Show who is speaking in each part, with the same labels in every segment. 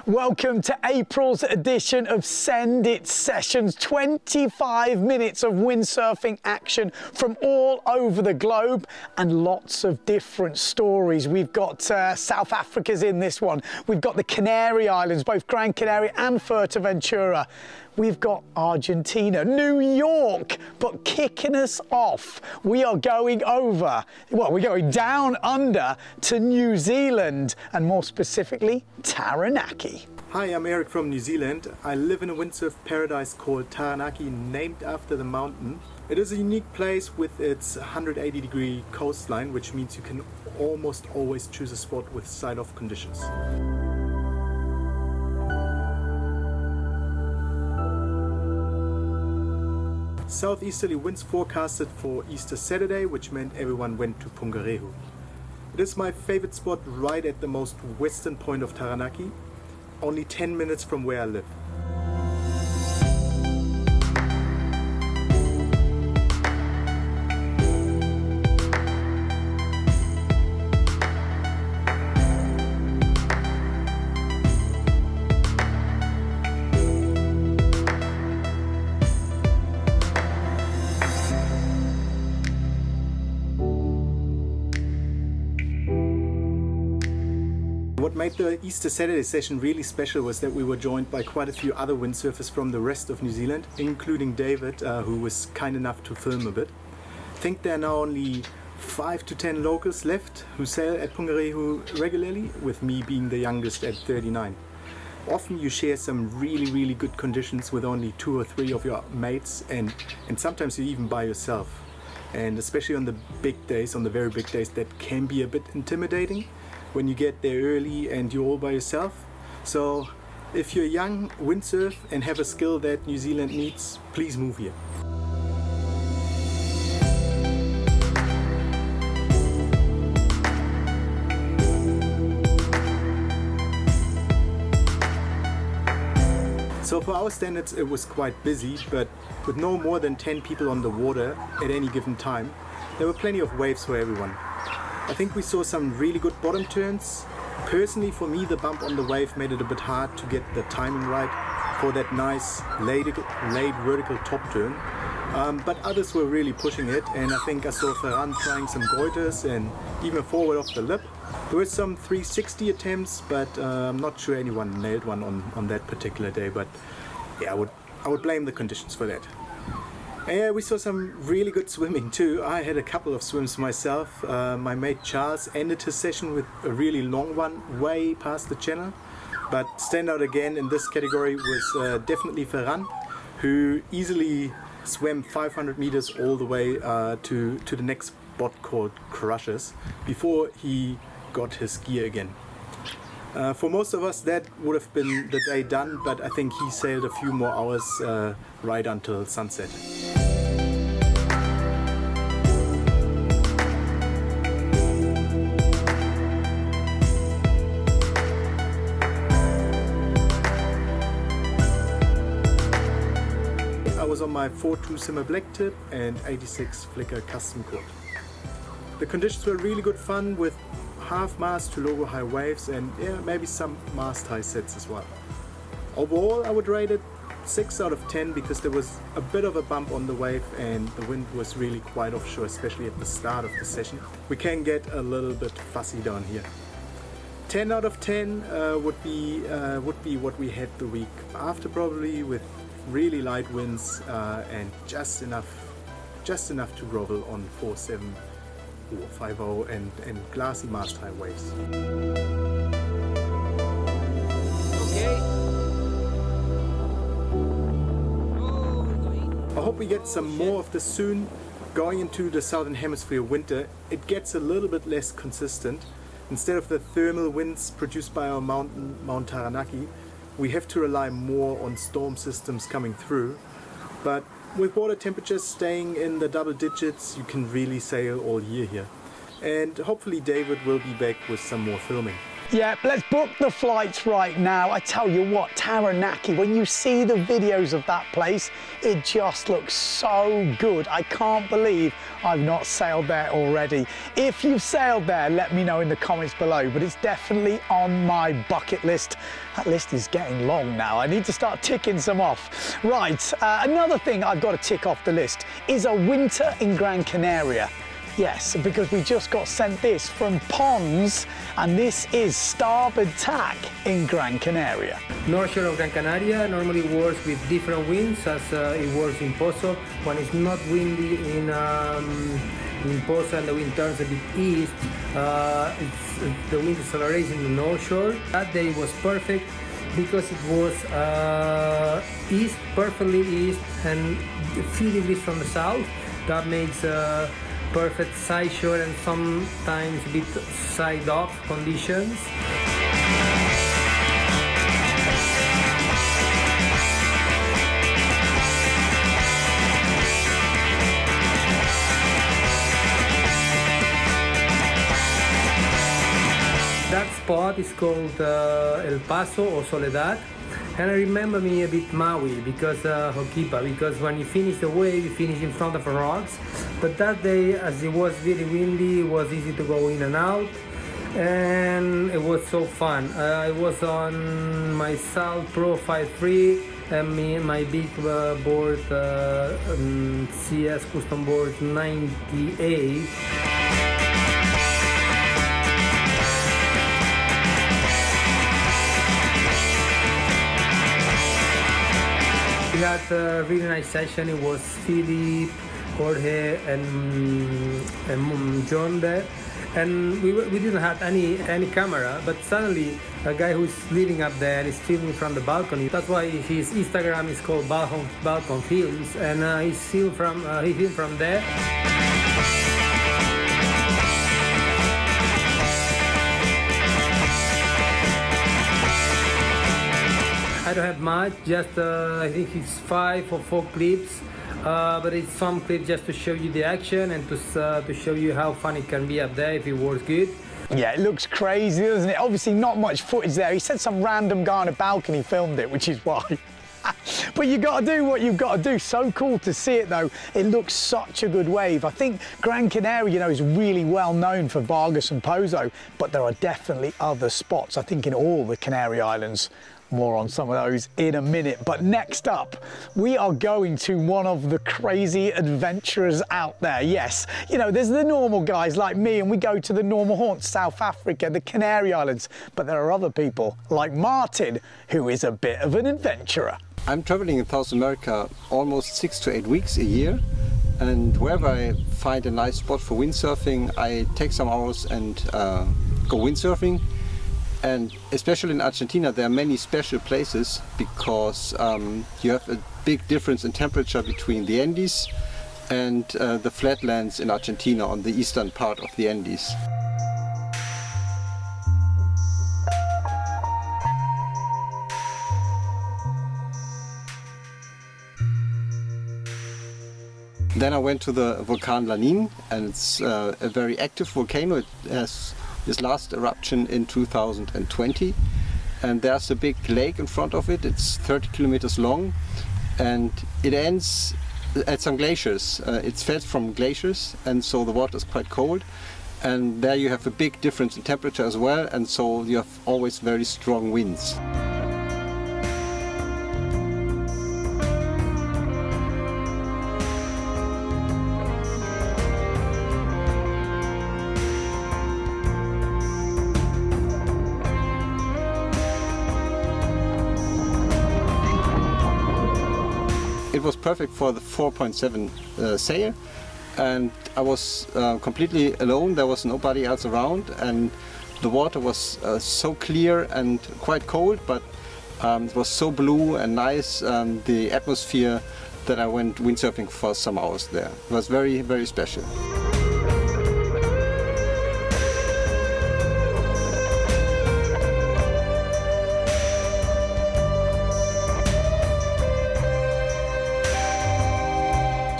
Speaker 1: Welcome to April's edition of Send It Sessions. 25 minutes of windsurfing action from all over the globe and lots of different stories. We've got South Africa's in this one. We've got the Canary Islands, both Gran Canaria and Fuerteventura. We've got Argentina, New York, but kicking us off, we are going over, well, we're going down under to New Zealand, and more specifically, Taranaki.
Speaker 2: Hi, I'm Eric from New Zealand. I live in a windsurf paradise called Taranaki, named after the mountain. It is a unique place with its 180-degree coastline, which means you can almost always choose a spot with side-off conditions. Southeasterly winds forecasted for Easter Saturday, which meant everyone went to Pungarehu. It is my favorite spot right at the most western point of Taranaki, only 10 minutes from where I live. What made the Easter Saturday session really special was that we were joined by quite a few other windsurfers from the rest of New Zealand, including David, who was kind enough to film a bit. I think there are now only 5 to 10 locals left who sail at Pungarehu regularly, with me being the youngest at 39. Often you share some really good conditions with only 2 or 3 of your mates, and sometimes you're even by yourself. And especially on the big days, on the very big days, that can be a bit intimidating when you get there early and you're all by yourself. So if you're young, windsurf and have a skill that New Zealand needs, please move here. So for our standards it was quite busy, but with no more than 10 people on the water at any given time, there were plenty of waves for everyone. I think we saw some really good bottom turns. Personally, for me, the bump on the wave made it a bit hard to get the timing right for that nice laid vertical top turn. But others were really pushing it, and I think I saw Ferran trying some goiters and even forward off the lip. There were some 360 attempts, but I'm not sure anyone nailed one on that particular day. But yeah, I would blame the conditions for that. And we saw some really good swimming too. I had a couple of swims myself. My mate Charles ended his session with a really long one, way past the channel. But standout again in this category was definitely Ferran, who easily swam 500 meters all the way to the next spot called Crushes before he got his gear again. For most of us that would have been the day done, but I think he sailed a few more hours right until sunset. I was on my 4.2 Simmer black tip and 86 flicker custom cord. The conditions were really good fun with half mast to logo high waves and yeah, maybe some mast high sets as well. Overall I would rate it 6 out of 10 because there was a bit of a bump on the wave and the wind was really quite offshore, especially at the start of the session. We can get a little bit fussy down here. 10 out of 10 would be what we had the week after, probably, with really light winds and just enough to grovel on 4.7 or 5.0 and glassy mast high waves.
Speaker 1: Okay.
Speaker 2: I hope we get some more of this soon. Going into the southern hemisphere winter, it gets a little bit less consistent. Instead of the thermal winds produced by our mountain, Mount Taranaki, we have to rely more on storm systems coming through. But with water temperatures staying in the double digits, you can really sail all year here. And hopefully David will be back with some more filming.
Speaker 1: Yeah, let's book the flights right now. I tell you what, Taranaki, when you see the videos of that place, it just looks so good. I can't believe I've not sailed there already. If you've sailed there, let me know in the comments below, but it's definitely on my bucket list. That list is getting long now. I need to start ticking some off. Right, another thing I've got to tick off the list is a winter in Gran Canaria. Yes, because we just got sent this from Pons, and this is starboard tack in Gran Canaria.
Speaker 3: North shore of Gran Canaria normally works with different winds as it works in Pozo. When it's not windy in Pozo and the wind turns a bit east, the wind accelerates in the North shore. That day was perfect because it was east, perfectly east, and a few degrees from the south. That makes perfect side shore and sometimes a bit side off conditions. That spot is called El Paso or Soledad, and I remember me a bit Maui because Hokipa, because when you finish the wave, you finish in front of the rocks. But that day, as it was really windy, it was easy to go in and out, and it was so fun. I was on my Salt Pro 5.3 and my big board, CS Custom Board 98. We had a really nice session. It was Philip, Jorge, and John there, and we didn't have any camera. But suddenly, a guy who's living up there is filming from the balcony. That's why his Instagram is called Balcon Films, and he filmed from there. I don't have much, just I think it's 5 or 4 clips, but it's some clips just to show you the action and to show you how fun it can be up there if it works good.
Speaker 1: Yeah, it looks crazy, doesn't it? Obviously not much footage there. He said some random guy on a balcony filmed it, which is why. But you got to do what you've got to do. So cool to see it though. It looks such a good wave. I think Gran Canaria, you know, is really well known for Vargas and Pozo, but there are definitely other spots, I think, in all the Canary Islands. More on some of those in a minute. But next up, we are going to one of the crazy adventurers out there. Yes, you know, there's the normal guys like me, and we go to the normal haunts, South Africa, the Canary Islands. But there are other people like Martin, who is a bit of an adventurer.
Speaker 4: I'm traveling in South America almost 6 to 8 weeks a year. And wherever I find a nice spot for windsurfing, I take some hours and go windsurfing. And especially in Argentina, there are many special places because you have a big difference in temperature between the Andes and the flatlands in Argentina on the eastern part of the Andes. Then I went to the volcano Lanín, and it's a very active volcano. It has its last eruption in 2020, and there's a big lake in front of it. It's 30 kilometers long, and it ends at some glaciers. It's fed from glaciers, and so the water is quite cold, and there you have a big difference in temperature as well, and so you have always very strong winds. It was perfect for the 4.7 sail, and I was completely alone. There was nobody else around, and the water was so clear and quite cold, but it was so blue and nice, the atmosphere, that I went windsurfing for some hours there. It was very, very special.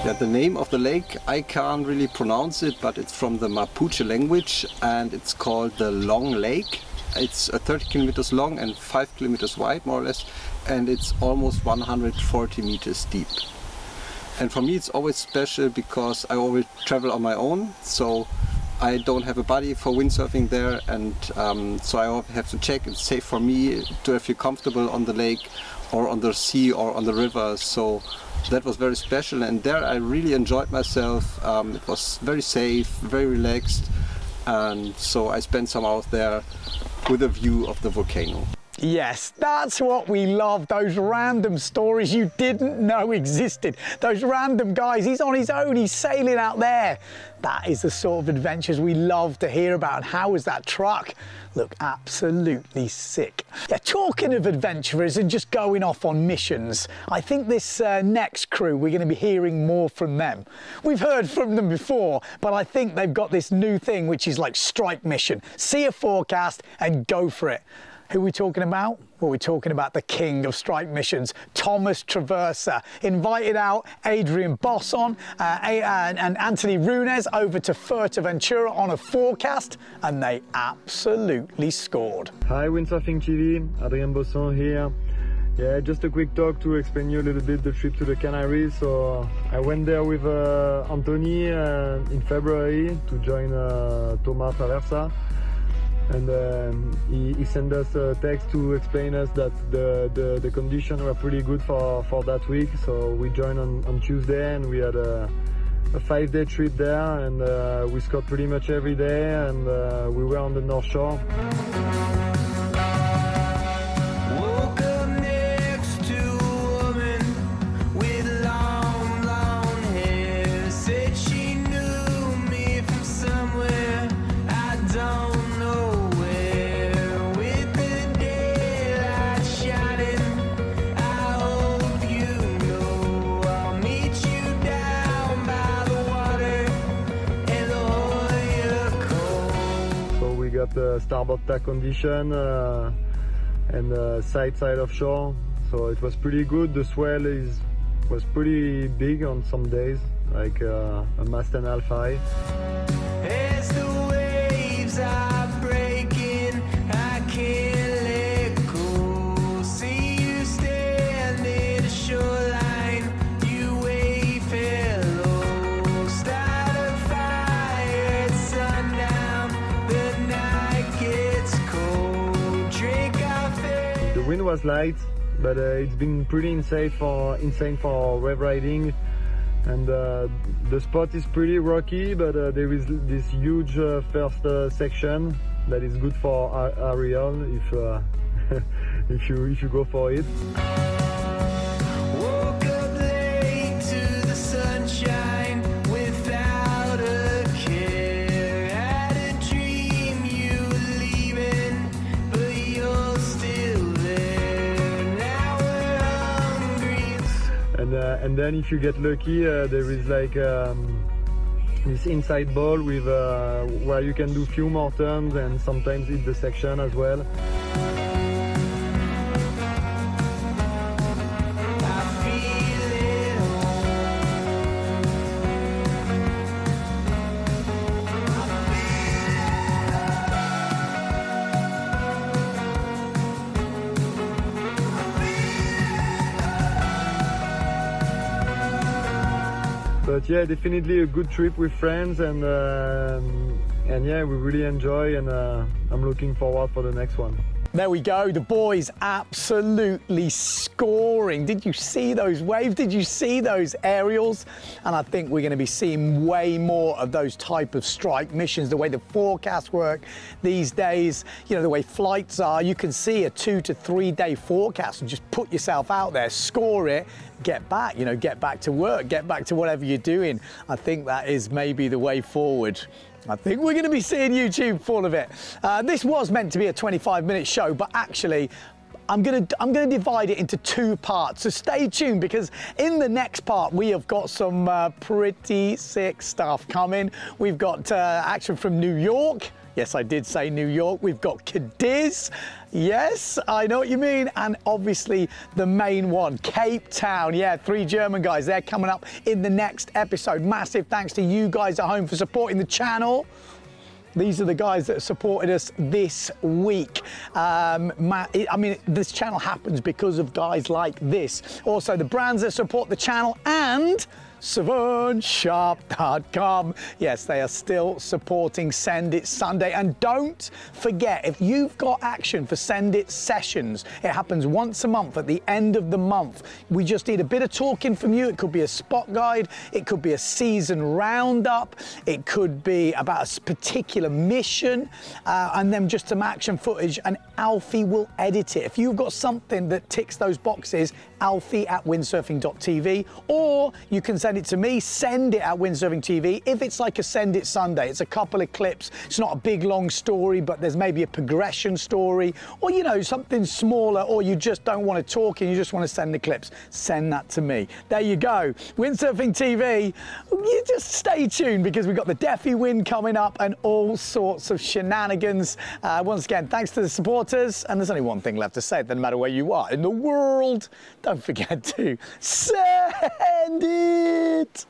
Speaker 4: Yeah, the name of the lake, I can't really pronounce it, but it's from the Mapuche language, and it's called the Long Lake. It's 30 kilometers long and 5 kilometers wide, more or less, and it's almost 140 meters deep. And for me it's always special because I always travel on my own, so I don't have a buddy for windsurfing there, and so I have to check it's safe for me to feel comfortable on the lake or on the sea or on the river. So that was very special, and there I really enjoyed myself. It was very safe, very relaxed, and so I spent some hours there with a view of the volcano.
Speaker 1: Yes, that's what we love, those random stories you didn't know existed. Those random guys, he's on his own, he's sailing out there. That is the sort of adventures we love to hear about. And how was that truck? Look, absolutely sick. Yeah, talking of adventurers and just going off on missions, I think this next crew, we're going to be hearing more from them. We've heard from them before, but I think they've got this new thing, which is like strike mission. See a forecast and go for it. Who are we talking about? Well, we're talking about the king of strike missions, Thomas Traversa. Invited out Adrian Bosson and Anthony Runes over to Fuerteventura on a forecast, and they absolutely scored.
Speaker 5: Hi, Windsurfing.TV, Adrien Bosson here. Yeah, just a quick talk to explain you a little bit the trip to the Canaries. So I went there with Anthony in February to join Thomas Traversa. And he sent us a text to explain us that the conditions were pretty good for that week. So we joined on Tuesday, and we had a 5-day trip there, and we scored pretty much every day, and we were on the North Shore. The starboard tack condition and side offshore, so it was pretty good. The swell was pretty big on some days, like a mast and a half high.
Speaker 6: As the waves are breaking, I can't let go. See you standing shoreline, you wave hello. Start a fire at sundown, the night gets cold. Drink coffee.
Speaker 5: The wind was light, but it's been pretty insane for wave riding. And the spot is pretty rocky, but there is this huge first section that is good for aerial if you go for it.
Speaker 6: Woke up late to the sunshine without a care. Had a dream you were leaving, but you're still there. Now we're hungry.
Speaker 5: And then if you get lucky, there is like this inside ball with where you can do few more turns and sometimes hit the section as well.
Speaker 6: I feel it all.
Speaker 5: But yeah, definitely a good trip with friends, and yeah, we really enjoy, and I'm looking forward for the next one.
Speaker 1: There we go, the boys absolutely scoring. Did you see those waves? Did you see those aerials? And I think we're going to be seeing way more of those type of strike missions, the way the forecasts work these days, you know, the way flights are. You can see a 2 to 3 day forecast and just put yourself out there, score it, get back, you know, get back to work, get back to whatever you're doing. I think that is maybe the way forward. I think we're going to be seeing YouTube full of it. This was meant to be a 25-minute show, but actually I'm going to divide it into 2 parts. So stay tuned, because in the next part we have got some pretty sick stuff coming. We've got action from New York. Yes, I did say New York. We've got Cadiz. Yes, I know what you mean. And obviously the main one, Cape Town. Yeah, 3 German guys. They're coming up in the next episode. Massive thanks to you guys at home for supporting the channel. These are the guys that supported us this week. I mean, this channel happens because of guys like this. Also, the brands that support the channel and SavantSharp.com. Yes, they are still supporting Send It Sunday. And don't forget, if you've got action for Send It Sessions, it happens once a month at the end of the month. We just need a bit of talking from you. It could be a spot guide, it could be a season roundup, it could be about a particular mission, and then just some action footage, and Alfie will edit it. If you've got something that ticks those boxes, Alfie@Windsurfing.TV, or you can send it to me, Send It at Windsurfing.TV. If it's like a Send It Sunday, it's a couple of clips, it's not a big long story, but there's maybe a progression story, or you know, something smaller, or you just don't want to talk and you just want to send the clips, send that to me. There you go. Windsurfing.TV, you just stay tuned because we've got the Deafy Wind coming up and all sorts of shenanigans. Once again, thanks to the supporters, and there's only one thing left to say, no matter where you are in the world, don't forget to send it.